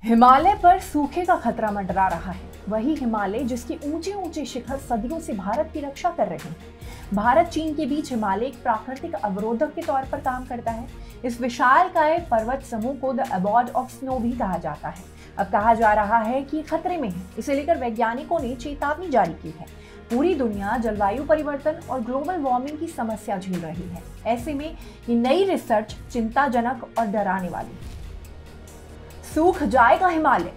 हिमालय पर सूखे का खतरा मंडरा रहा है। वही हिमालय जिसकी ऊंचे ऊंचे शिखर सदियों से भारत की रक्षा कर रहे हैं। भारत चीन के बीच हिमालय एक प्राकृतिक अवरोधक के तौर पर काम करता है। इस विशालकाय पर्वत समूह को द अबॉर्ड ऑफ स्नो भी कहा जाता है। अब कहा जा रहा है कि खतरे में है। इसे लेकर वैज्ञानिकों ने चेतावनी जारी की है। पूरी दुनिया जलवायु परिवर्तन और ग्लोबल वार्मिंग की समस्या झेल रही है। ऐसे में ये नई रिसर्च चिंताजनक और डराने वाली है। सूख जाएगा हिमालय।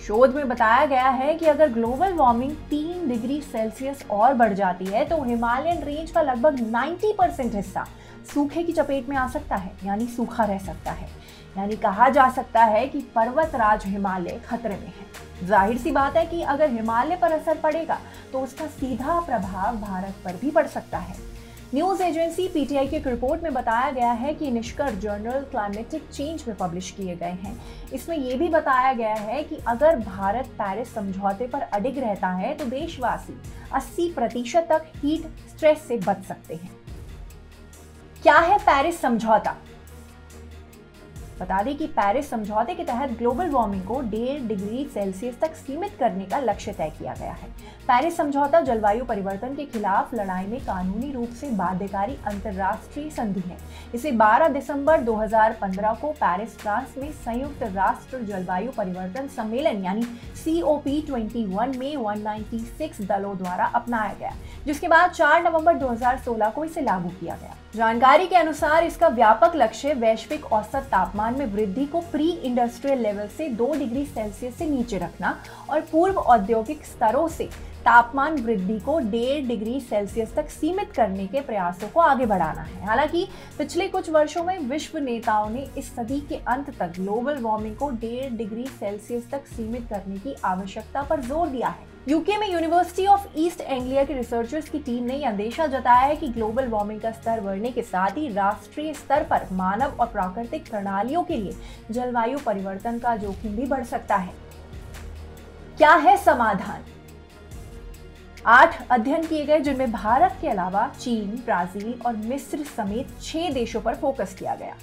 शोध में बताया गया है कि अगर ग्लोबल वार्मिंग 3 डिग्री सेल्सियस और बढ़ जाती है तो हिमालयन रेंज का लगभग 90% हिस्सा सूखे की चपेट में आ सकता है, यानी सूखा रह सकता है। यानी कहा जा सकता है कि पर्वतराज हिमालय खतरे में है। जाहिर सी बात है कि अगर हिमालय पर असर पड़ेगा तो उसका सीधा प्रभाव भारत पर भी पड़ सकता है। न्यूज एजेंसी पीटीआई की एक रिपोर्ट में बताया गया है कि निष्कर्ष जर्नल क्लाइमेटिक चेंज में पब्लिश किए गए हैं। इसमें यह भी बताया गया है कि अगर भारत पेरिस समझौते पर अडिग रहता है तो देशवासी 80% तक हीट स्ट्रेस से बच सकते हैं। क्या है पेरिस समझौता? बता दें कि पेरिस समझौते के तहत ग्लोबल वार्मिंग को 1.5 डिग्री सेल्सियस तक सीमित करने का लक्ष्य तय किया गया है। पेरिस समझौता जलवायु परिवर्तन के खिलाफ लड़ाई में कानूनी रूप से बाध्यकारी अंतर्राष्ट्रीय संधि है। इसे 12 दिसंबर 2015 को पेरिस फ्रांस में संयुक्त राष्ट्र जलवायु परिवर्तन सम्मेलन यानी COP21 में 196 दलों द्वारा अपनाया गया, जिसके बाद 4 नवंबर 2016 को इसे लागू किया गया। जानकारी के अनुसार इसका व्यापक लक्ष्य वैश्विक औसत तापमान में वृद्धि को प्री इंडस्ट्रियल लेवल से 2 डिग्री सेल्सियस से नीचे रखना और पूर्व औद्योगिक स्तरों से तापमान वृद्धि को 1.5 डिग्री सेल्सियस तक सीमित करने के प्रयासों को आगे बढ़ाना है। हालांकि पिछले कुछ वर्षों में विश्व नेताओं ने इस सदी के अंत तक ग्लोबल वार्मिंग को 1.5 डिग्री सेल्सियस तक सीमित करने की आवश्यकता पर जोर दिया है। यूके में यूनिवर्सिटी ऑफ ईस्ट एंग्लिया के रिसर्चर्स की टीम ने यह अंदेशा जताया है कि ग्लोबल वार्मिंग का स्तर बढ़ने के साथ ही राष्ट्रीय स्तर पर मानव और प्राकृतिक प्रणालियों के लिए जलवायु परिवर्तन का जोखिम भी बढ़ सकता है। क्या है समाधान? 8 अध्ययन किए गए जिनमें भारत के अलावा चीन, ब्राजील और मिस्र समेत 6 देशों पर फोकस किया गया।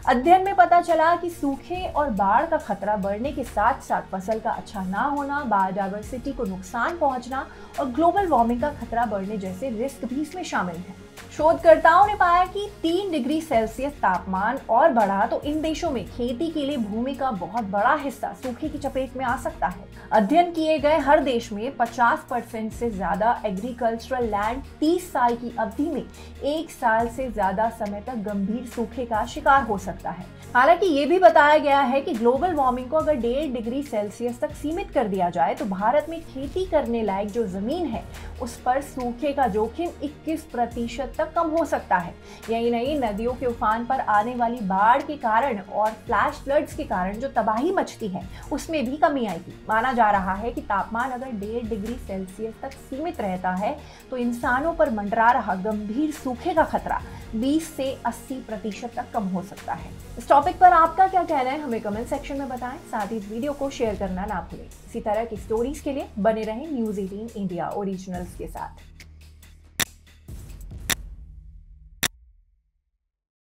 अध्ययन में पता चला कि सूखे और बाढ़ का खतरा बढ़ने के साथ साथ फसल का अच्छा ना होना, बायोडायवर्सिटी को नुकसान पहुंचना और ग्लोबल वार्मिंग का खतरा बढ़ने जैसे रिस्क भी इसमें शामिल हैं। शोधकर्ताओं ने पाया कि 3 डिग्री सेल्सियस तापमान और बढ़ा तो इन देशों में खेती के लिए भूमि का बहुत बड़ा हिस्सा सूखे की चपेट में आ सकता है। अध्ययन किए गए हर देश में 50% से ज्यादा एग्रीकल्चरल लैंड 30 साल की अवधि में 1 साल से ज्यादा समय तक गंभीर सूखे का शिकार हो सकता है। हालांकि ये भी बताया गया है कि ग्लोबल वार्मिंग को अगर 1.5 डिग्री सेल्सियस तक सीमित कर दिया जाए तो भारत में खेती करने लायक जो जमीन है उस पर सूखे का जोखिम 21% तक कम हो सकता है। यही नहीं, नदियों के उफान पर आने वाली बाढ़ के कारण और फ्लैश फ्लड्स के कारण जो तबाही मचती है उसमें भी कमी आएगी। माना जा रहा है कि तापमान अगर 1.5 डिग्री सेल्सियस तक सीमित रहता है तो इंसानों पर मंडरा रहा गंभीर सूखे का खतरा 20 से 80% तक कम हो सकता है। इस टॉपिक पर आपका क्या कहना है हमें कमेंट सेक्शन में बताएं। साथ ही इस वीडियो को शेयर करना ना भूलें। इसी तरह की स्टोरीज के लिए बने रहें न्यूज़ 18 इंडिया ओरिजिनल्स के साथ।